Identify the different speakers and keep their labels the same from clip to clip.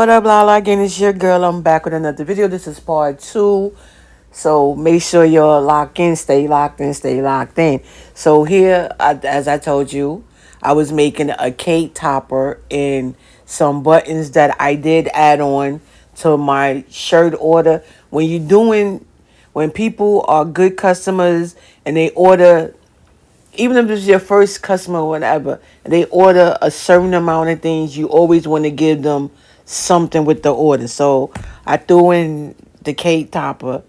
Speaker 1: What up, Lala? Again, it's your girl. I'm back with another video. This is part two. So make sure you're locked in, stay locked in, stay locked in. So here, as I told you, I was making a cake topper and some buttons that I did add on to my shirt order. When people are good customers and they order, even if it's your first customer or whatever, and they order a certain amount of things, you always want to give them something with the order. So I threw in the cake topper,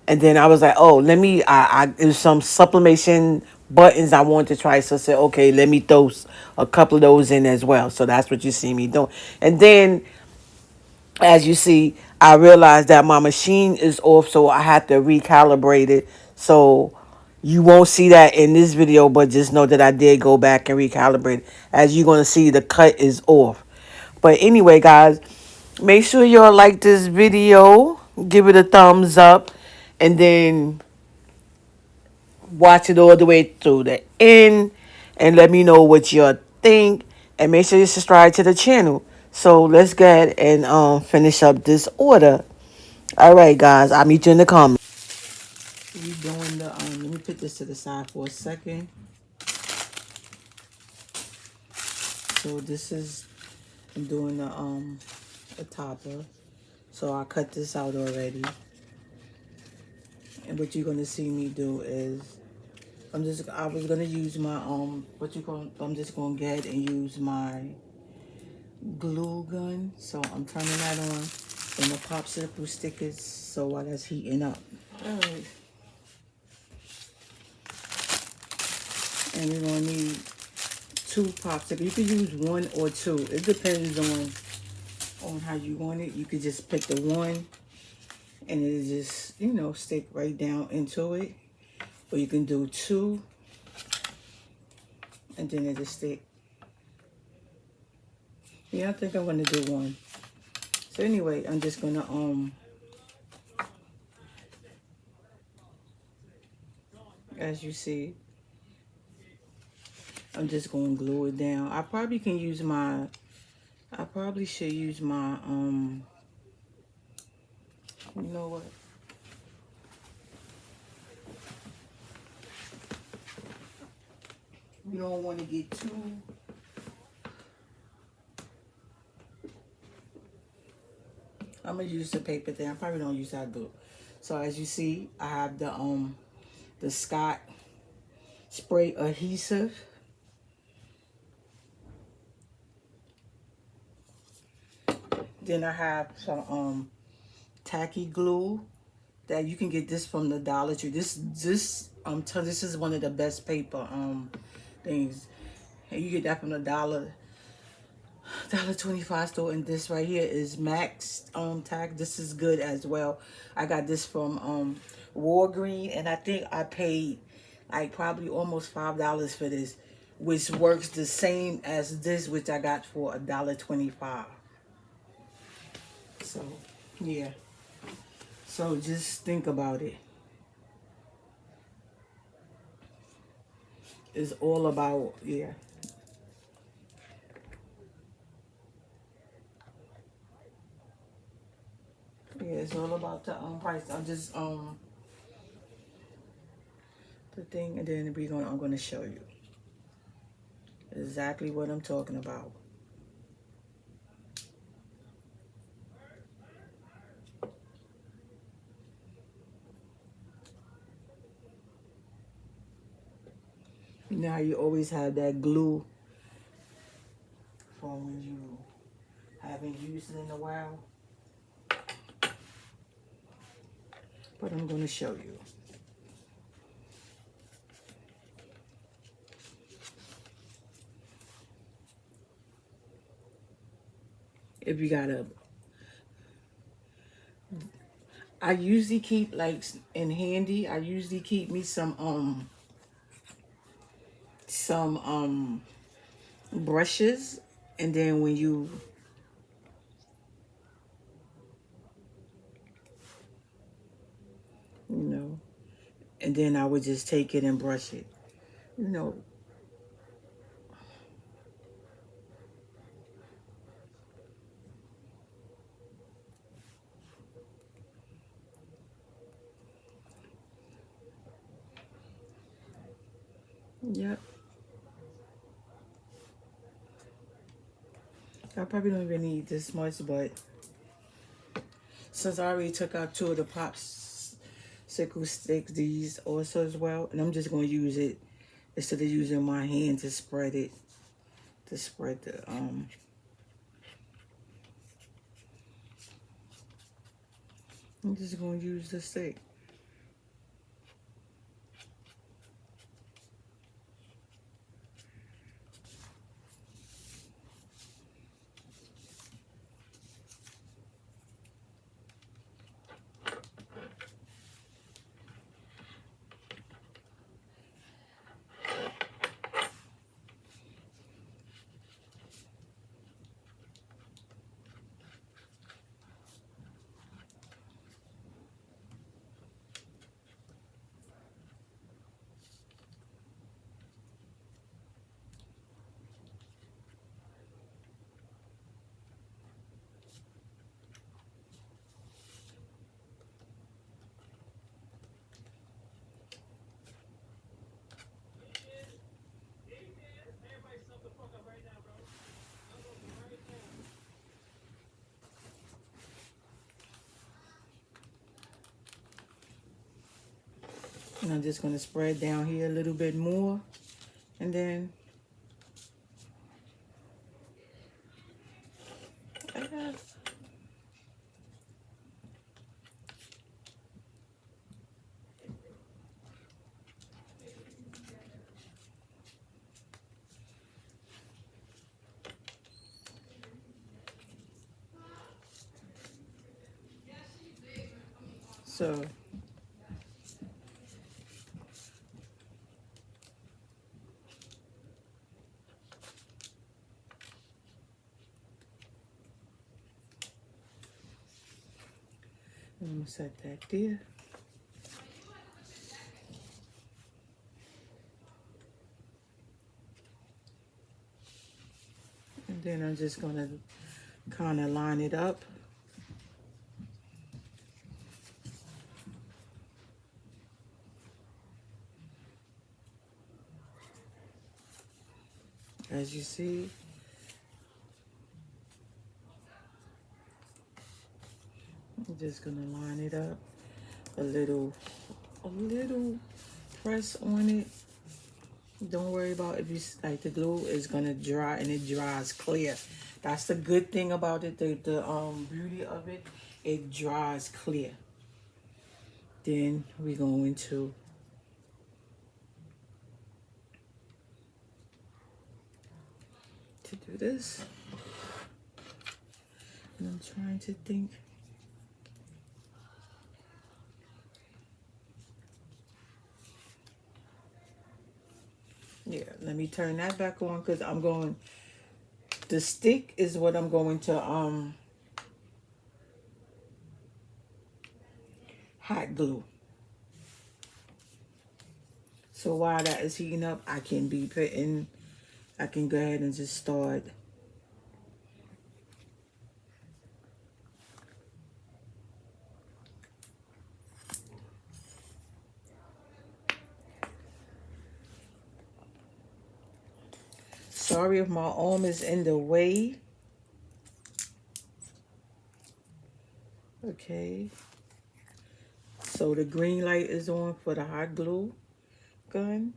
Speaker 1: and then I was like, oh, there's some sublimation buttons I wanted to try. So I said, okay, let me throw a couple of those in as well. So that's what you see me doing. And then, as you see, I realized that my machine is off, so I had to recalibrate it. So you won't see that in this video, but just know that I did go back and recalibrate it. As you're going to see, the cut is off. But anyway, guys, make sure y'all like this video, give it a thumbs up, and then watch it all the way through the end, and let me know what you think, and make sure you subscribe to the channel. So let's go ahead and finish up this order. All right, guys, I'll meet you in the comments. We doing the let me put this to the side for a second. So this is, I'm doing the a topper. So I cut this out already. And what you're gonna see me do is I was gonna use my I'm just gonna get and use my glue gun. So I'm turning that on, and the popsicle stickers, so while that's heating up. Alright. And you're gonna need two popsicles. You could use one or two. It depends on how you want it. You could just pick the one and it just, stick right down into it. Or you can do two and then it just stick. Yeah, I think I'm gonna do one. So anyway, I'm just gonna as you see, I'm just gonna glue it down. I probably should use my you know what? You don't want to get too I'm gonna use the paper thing. I probably don't use that glue. So as you see, I have the Scott spray adhesive. Then I have some tacky glue that you can get this from the Dollar Tree. This is one of the best paper things. And you get that from the $1.25 store. And this right here is Max tack. This is good as well. I got this from Walgreens, and I think I paid like probably almost $5 for this, which works the same as this, which I got for $1.25. So yeah, so just think about it. It's all about, yeah, it's all about the price. I just the thing, and then I'm gonna show you exactly what I'm talking about. You know how you always have that glue from when you haven't used it in a while? But I'm gonna show you. If you gotta, I usually keep like in handy, I usually keep me some brushes, and then when you know, and then I would just take it and brush it, you know. Yep. I probably don't even need this much, but since I already took out two of the popsicle sticks, these also as well, and I'm just going to use it instead of using my hand to spread it, to spread the, I'm just going to use the stick. And I'm just going to spread down here a little bit more, and then so I'm going to set that there. And then I'm just going to kind of line it up. As you see, I'm just going to line it up a little press on it. Don't worry about if you like the glue is gonna dry, and it dries clear. That's the good thing about it. The beauty of it, it dries clear. Then we're going to do this. And I'm trying to think. Yeah, let me turn that back on because I'm going. The stick is what I'm going to hot glue. So while that is heating up, I can go ahead and just start. Sorry if my arm is in the way. Okay. So the green light is on for the hot glue gun.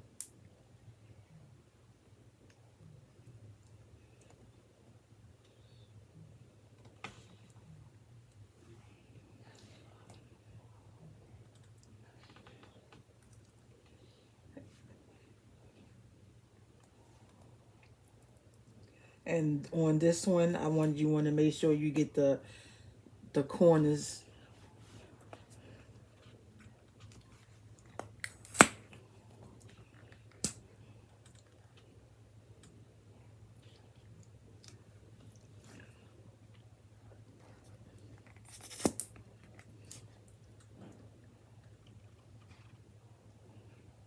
Speaker 1: And on this one, you want to make sure you get the corners.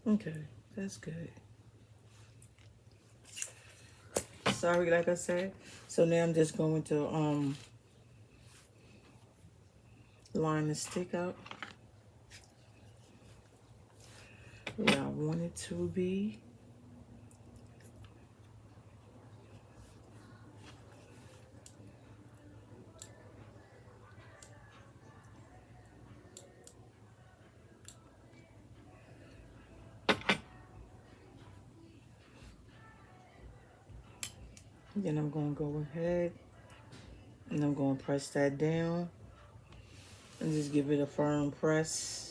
Speaker 1: Okay, that's good. Sorry, like I said. So now I'm just going to line the stick up where I want it to be. Then I'm going to go ahead and I'm going to press that down and just give it a firm press.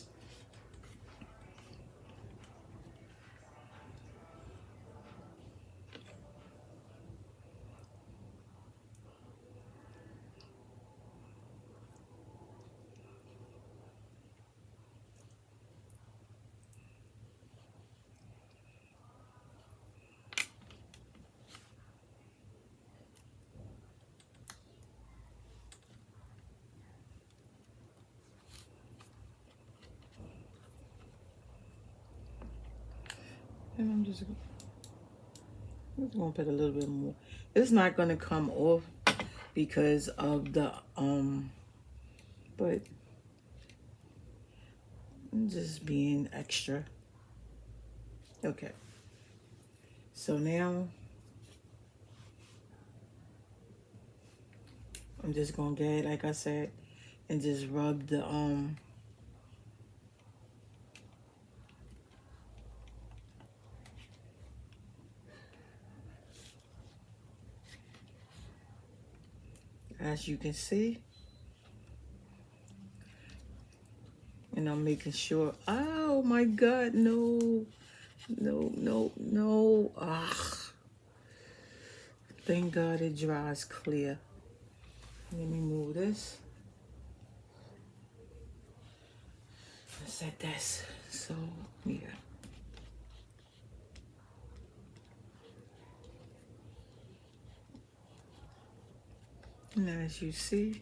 Speaker 1: And I'm just going to put a little bit more. It's not going to come off because of the, but I'm just being extra. Okay. So now I'm just going to get, like I said, and just rub the, as you can see, and I'm making sure, oh my God, no, no, no, no, thank God it dries clear. Let me move this. Set this, so yeah. And as you see,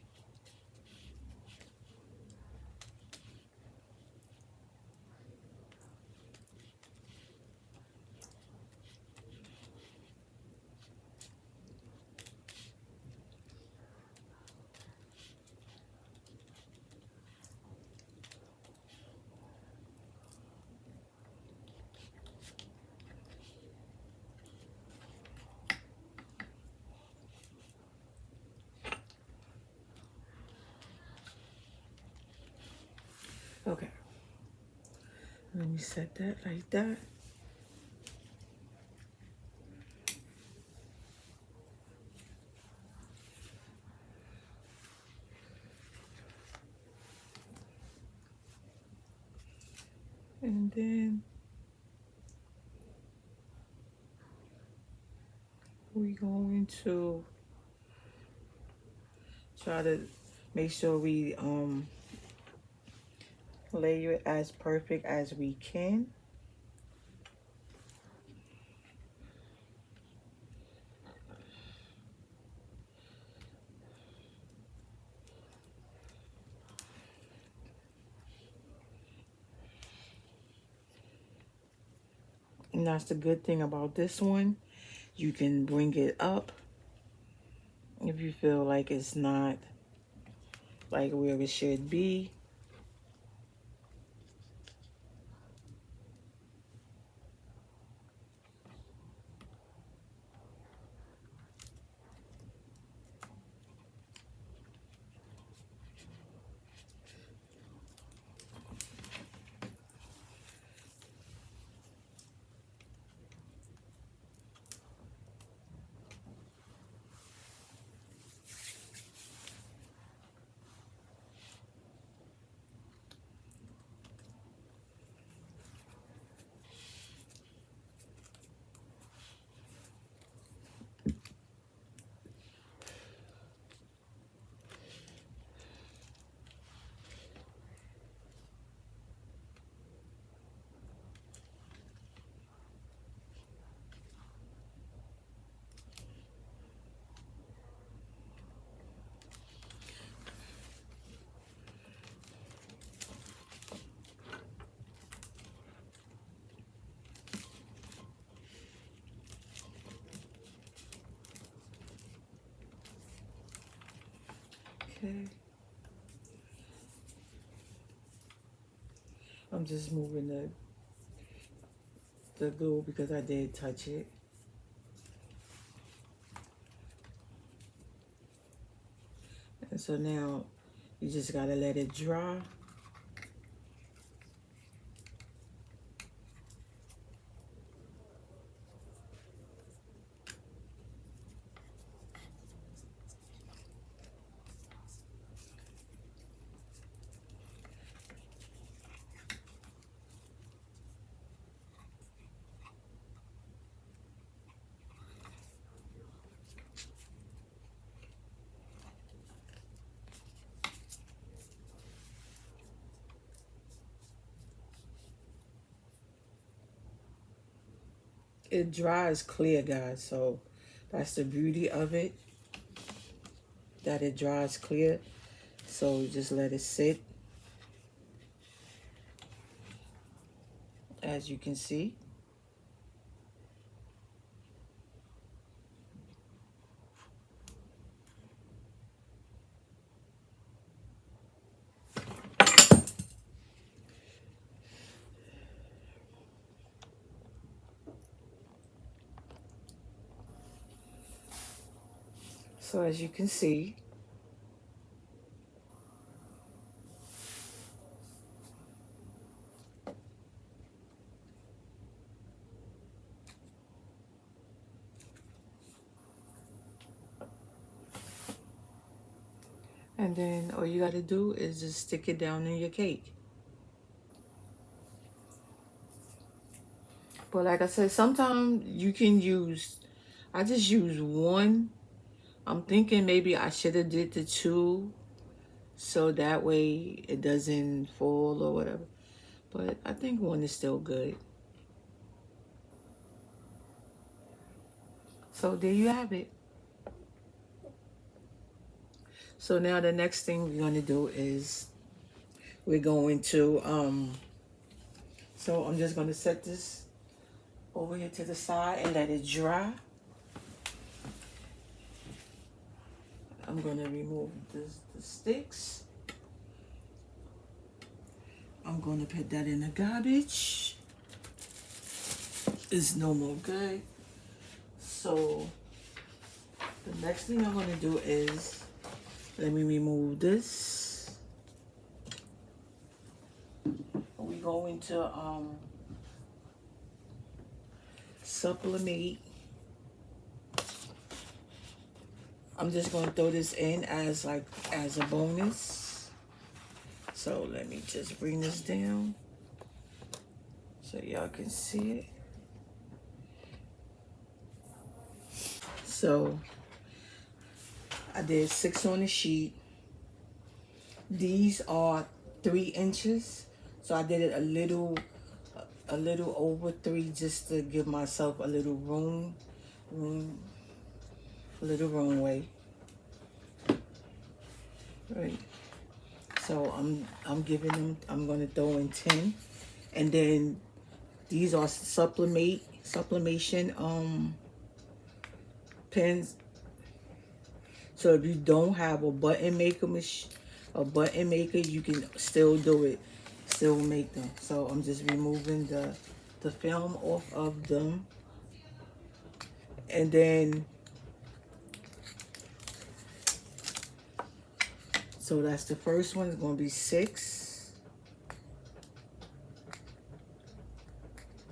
Speaker 1: okay. Let me set that like that. And then we're going to try to make sure we layer it as perfect as we can. And that's the good thing about this one. You can bring it up if you feel like it's not like where it should be. Okay. I'm just moving the glue because I did touch it. And so now you just gotta let it dry. it dries clear, guys. So that's the beauty of it, that it dries clear. So just let it sit, as you can see. So as you can see, and then all you got to do is just stick it down in your cake. But like I said, sometimes you can use, I just use one. I'm thinking maybe I should have did the two, so that way it doesn't fall or whatever. But I think one is still good. So there you have it. So now the next thing we're going to do is we're going to, so I'm just going to set this over here to the side and let it dry. I'm going to remove the sticks. I'm going to put that in the garbage. It's no more good. So the next thing I'm going to do is, let me remove this. We're going to sublimate. I'm just going to throw this in as a bonus. So let me just bring this down so y'all can see it. So I did 6 on the sheet. These are 3 inches. So I did it a little over 3, just to give myself a little room, a little runway. Right. So I'm giving them, I'm gonna throw in 10, and then these are sublimation pins. So if you don't have a button maker you can still do it, still make them. So I'm just removing the film off of them, and then so that's the first one. Is going to be 6,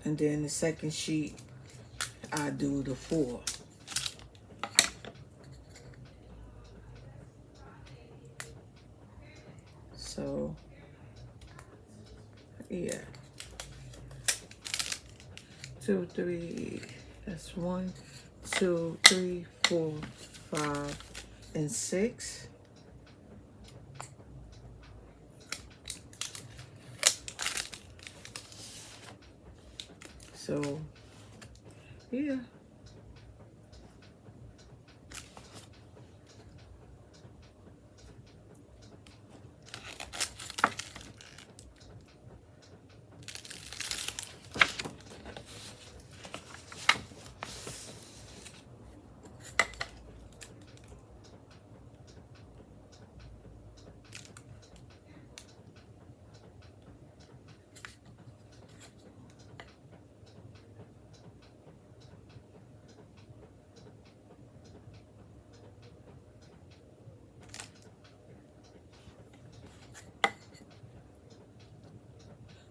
Speaker 1: and then the second sheet I do the 4. So yeah, 2, 3. That's 1, 2, 3, 4, 5, and 6. So yeah.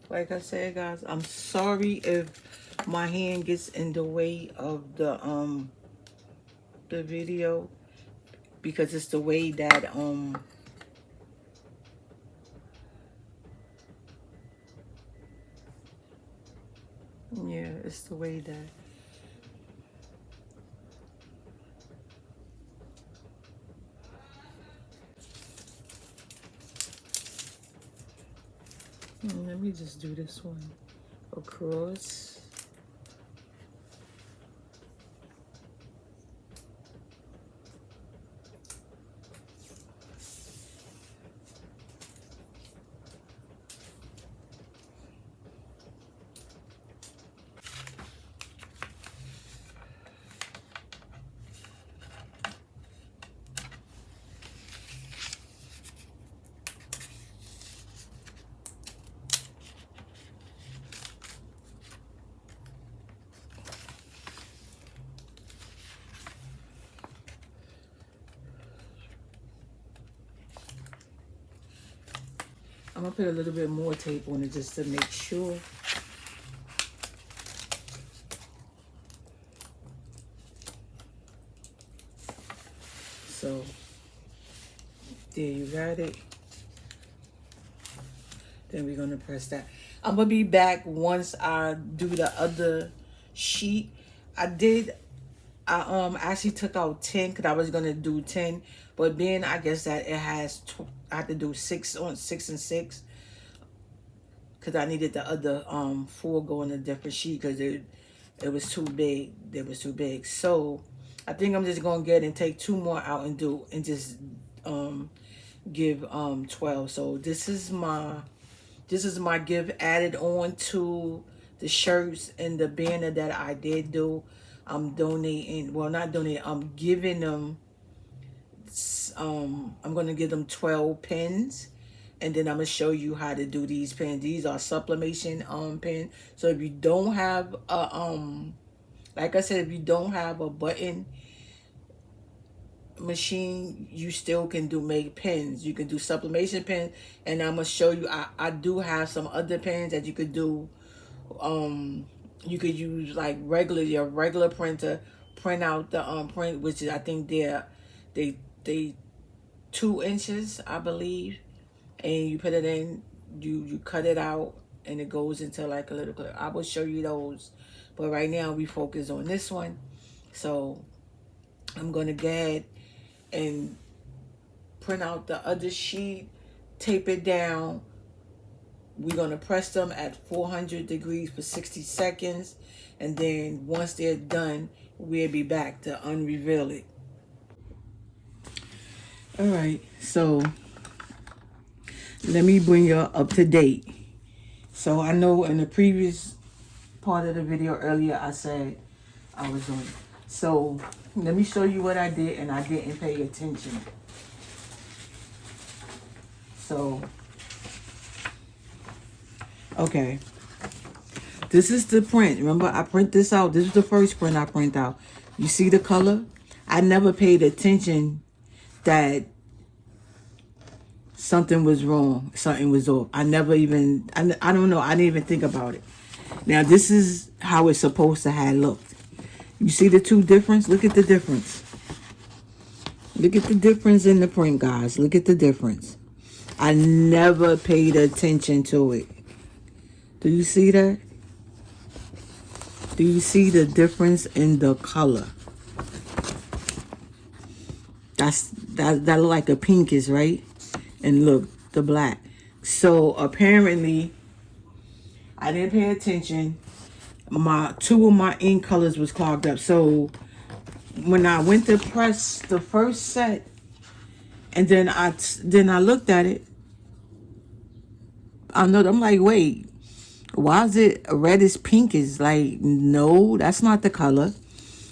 Speaker 1: Like I said, guys, I'm sorry if my hand gets in the way of the video, because it's the way that yeah, it's the way that let me just do this one across. I'm gonna put a little bit more tape on it just to make sure. So there you got it. Then we're gonna press that. I'm gonna be back once I do the other sheet. I actually took out 10 because I was gonna do 10, but then I guess that it has I have to do 6 on 6 and 6 because I needed the other 4 go on a different sheet because it was too big. It was too big. So I think I'm just gonna get and take 2 more out and do and just give 12. So this is my give added on to the shirts and the banner that I did do. I'm donating, well, not donating, I'm giving them, I'm going to give them 12 pins. And then I'm going to show you how to do these pins. These are sublimation pins. So if you don't have a, like I said, if you don't have a button machine, you still can make pins. You can do sublimation pins. And I'm going to show you, I do have some other pins that you could do. You could use like your regular printer, print out the print, which is, I think they 2 inches, I believe, and you put it in, you cut it out, and it goes into like a little clip. I will show you those, but right now we focus on this one. So I'm gonna go ahead and print out the other sheet, tape it down. We're going to press them at 400 degrees for 60 seconds. And then once they're done, we'll be back to unreveal it. All right. So let me bring you up to date. So I know in the previous part of the video earlier, I said I was doing it. So let me show you what I did, and I didn't pay attention. So okay, this is the print. Remember, I print this out. This is the first print I print out. You see the color? I never paid attention that something was wrong. Something was off. I never even, I don't know. I didn't even think about it. Now, this is how it's supposed to have looked. You see the 2 difference? Look at the difference. Look at the difference in the print, guys. Look at the difference. I never paid attention to it. Do you see that? Do you see the difference in the color? That look like a pinkish, right? And look, the black. So apparently, I didn't pay attention. 2 of my ink colors was clogged up. So when I went to press the first set, and then I looked at it, I'm like, wait. Why is it reddish pinkish? Like, no, that's not the color.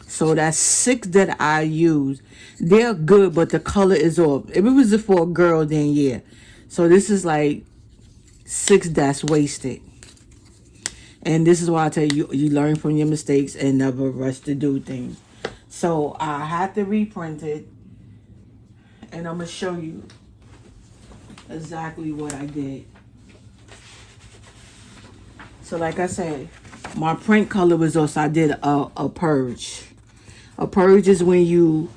Speaker 1: So that's 6 that I use. They're good, but the color is off. If it was for a girl, then yeah. So this is like 6 that's wasted. And this is why I tell you, you learn from your mistakes and never rush to do things. So I had to reprint it. And I'm going to show you exactly what I did. So like I said, my print color was also, I did a purge. A purge is when you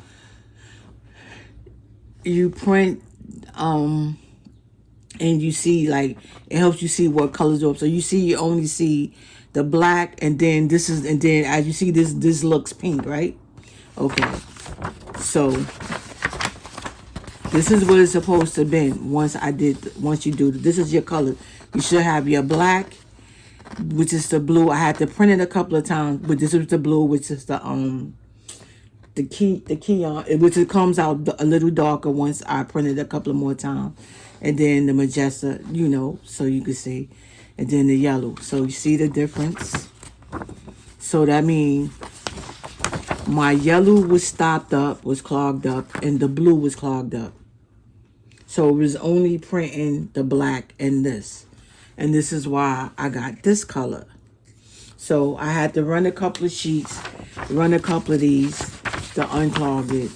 Speaker 1: print and you see, like, it helps you see what colors are up. So you only see the black, and then then as you see this looks pink, right? Okay. So this is what it's supposed to be once you do this is your color. You should have your black, which is the blue. I had to print it a couple of times, but this is the blue, which is the Keyon, which it comes out a little darker once I print it a couple of more times. And then the magenta, so you can see. And then the yellow. So you see the difference? So that means my yellow was clogged up, and the blue was clogged up. So it was only printing the black and this. And this is why I got this color. So I had to run a couple of sheets, run a couple of these to unclog it.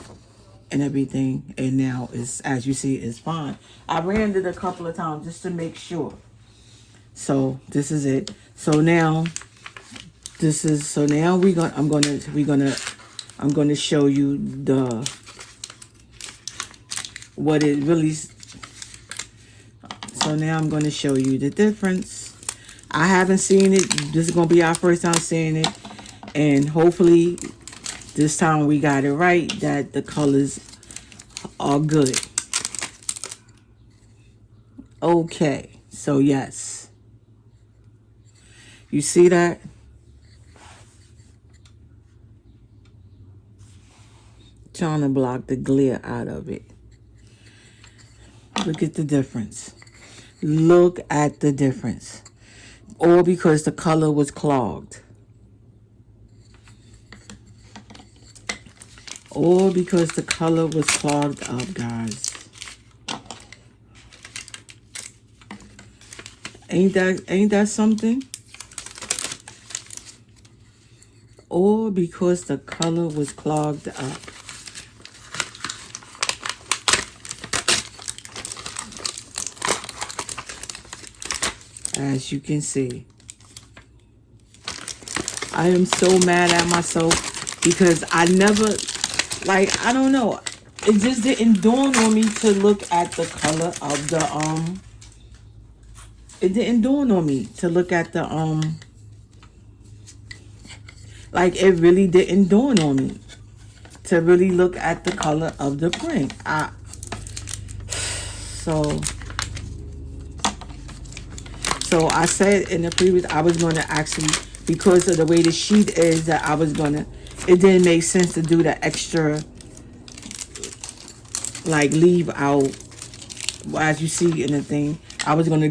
Speaker 1: and everything. And now it's, as you see, it's fine. I ran it a couple of times just to make sure. So this is it. So now I'm gonna show you what it really. So now I'm gonna show you the difference. I haven't seen it. This is gonna be our first time seeing it, and hopefully this time we got it right, that the colors are good. Okay, so yes, you see that? Trying to block the glare out of it. Look at the difference. Look at the difference. All because the color was clogged. All because the color was clogged up, guys. Ain't that something? All because the color was clogged up. As you can see, I am so mad at myself because I never, like, I don't know, it just didn't dawn on me to look at the color of the it didn't dawn on me to look at the like, it really didn't dawn on me to really look at the color of the print. So I said in the previous, I was going to actually, because of the way the sheet is, that I was going to, it didn't make sense to do the extra, like, leave out, as you see in the thing. I was going to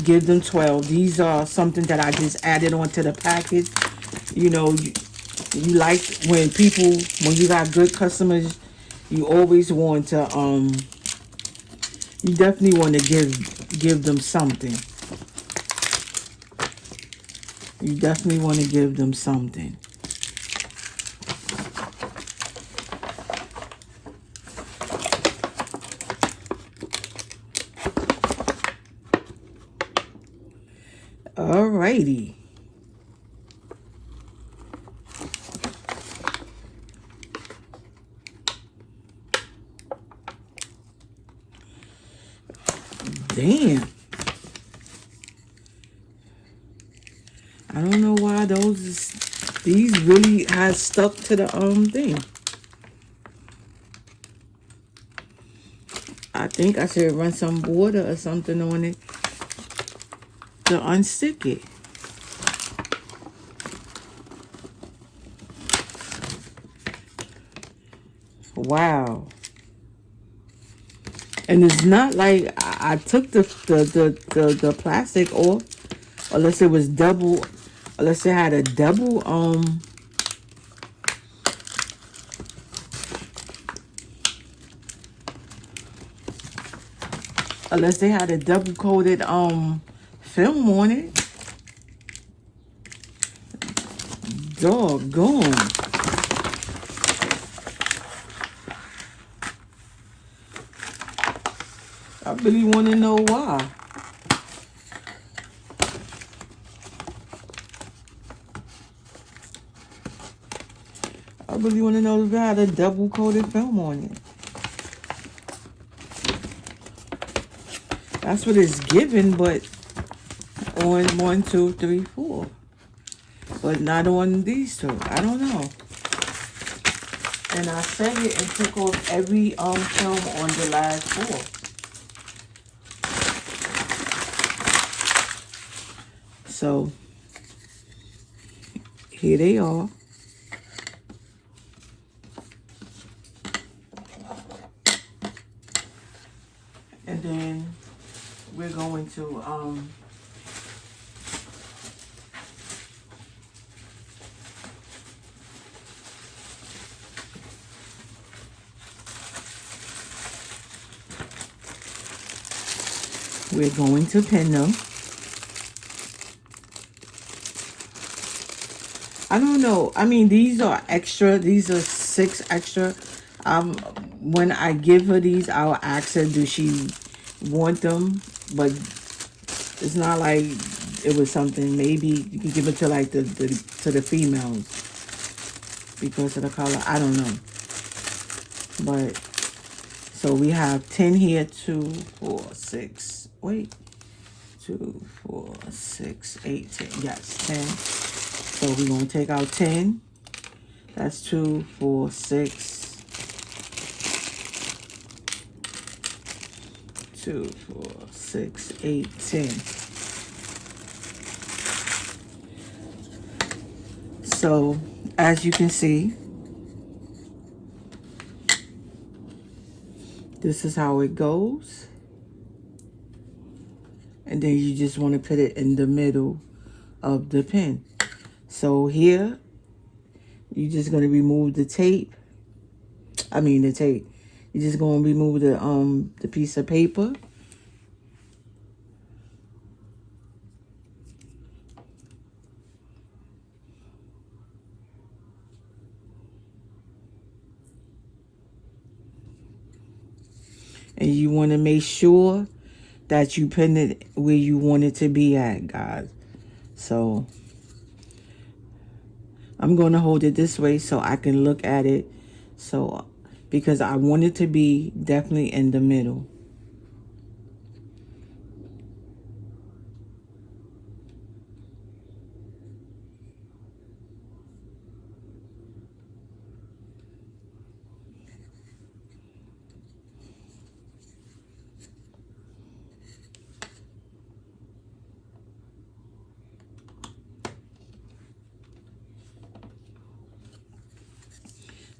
Speaker 1: give them 12. These are something that I just added onto the package. You know, you like when you got good customers, you always want to, you definitely want to give them something. You definitely want to give them something. Alrighty. Damn. I don't know why these really has stuck to the thing. I think I should run some water or something on it to unstick it. Wow. And it's not like I took the plastic off, unless it was double, unless it had a double unless they had a double coated film on it. Doggone. I really want to know why. I really want to know if it had a double coated film on it. That's what it's given, but on 1, 2, 3, 4. But not on these two. I don't know. And I set it and took off every film on the last 4. So here they are. And then we're going to pin them. I don't know. I mean, these are extra. These are 6 extra. When I give her these, I'll ask her, do she want them? But it's not like it was something. Maybe you could give it to like to the females because of the color. I don't know. But so we have 10 here. 2, 4, 6. Wait. 2, 4, 6, 8, 10. Yes, 10. So we're gonna take out 10. That's 2, 4, 6. 2, 4, 6, 8, 10. So as you can see, this is how it goes. And then you just want to put it in the middle of the pen. So here, you're just going to remove the tape. The tape. You're just going to remove the piece of paper. And you want to make sure that you put it where you want it to be at, guys. So I'm going to hold it this way so I can look at it. So because I want it to be definitely in the middle.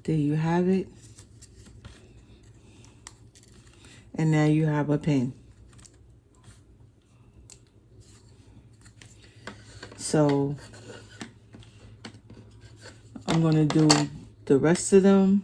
Speaker 1: There you have it. And now you have a pen. So I'm going to do the rest of them.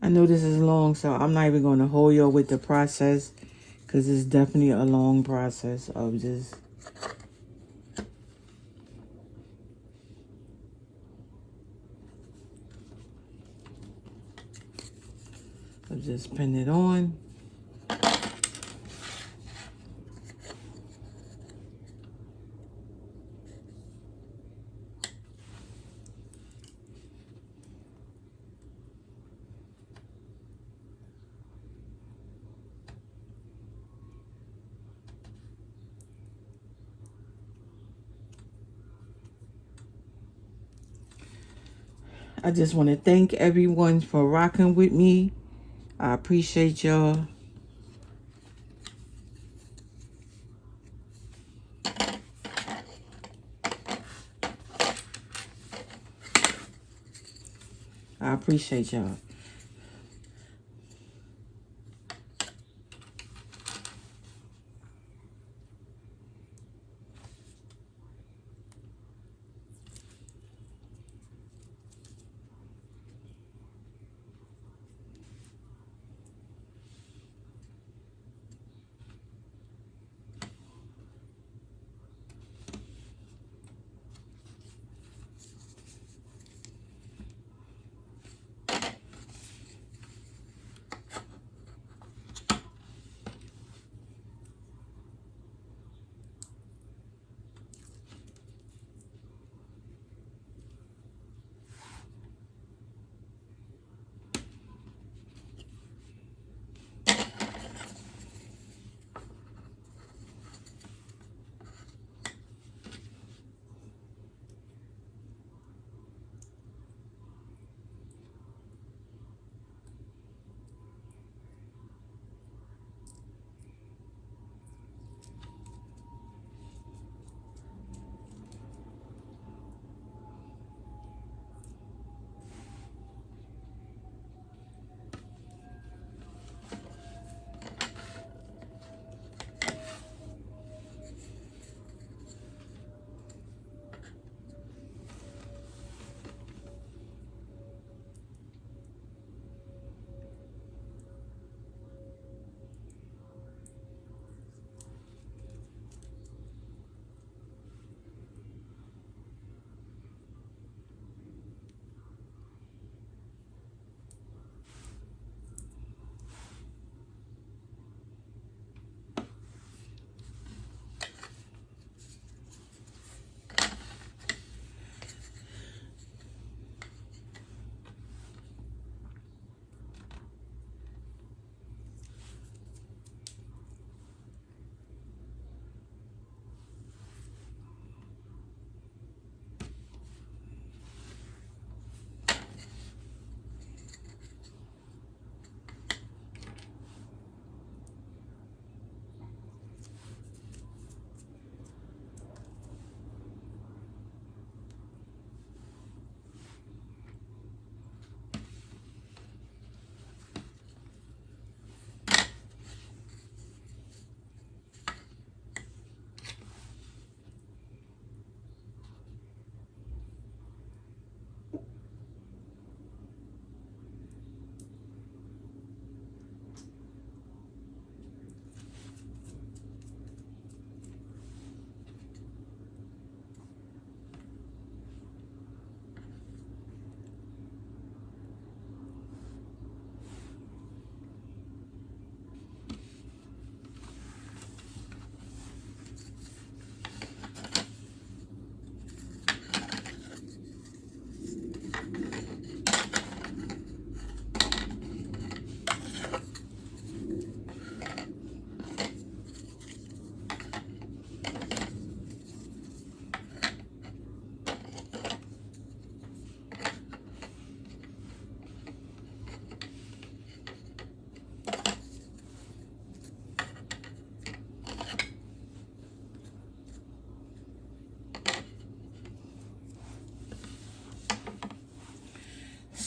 Speaker 1: I know this is long, so I'm not even going to hold you with the process because it's definitely a long process of just putting it on. I just want to thank everyone for rocking with me. I appreciate y'all. I appreciate y'all.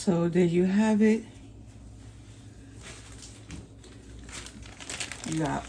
Speaker 1: So there you have it. You got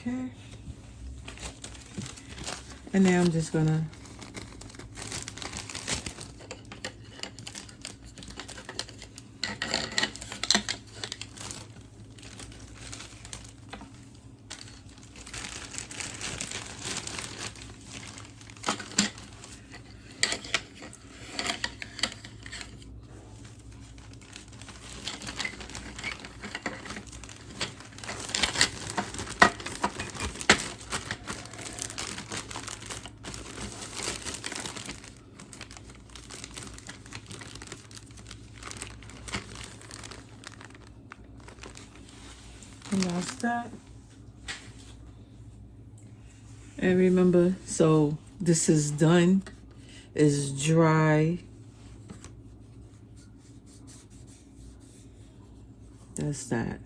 Speaker 1: okay. And now I'm just gonna and that's that. And remember, so this is done. It's dry. That's that.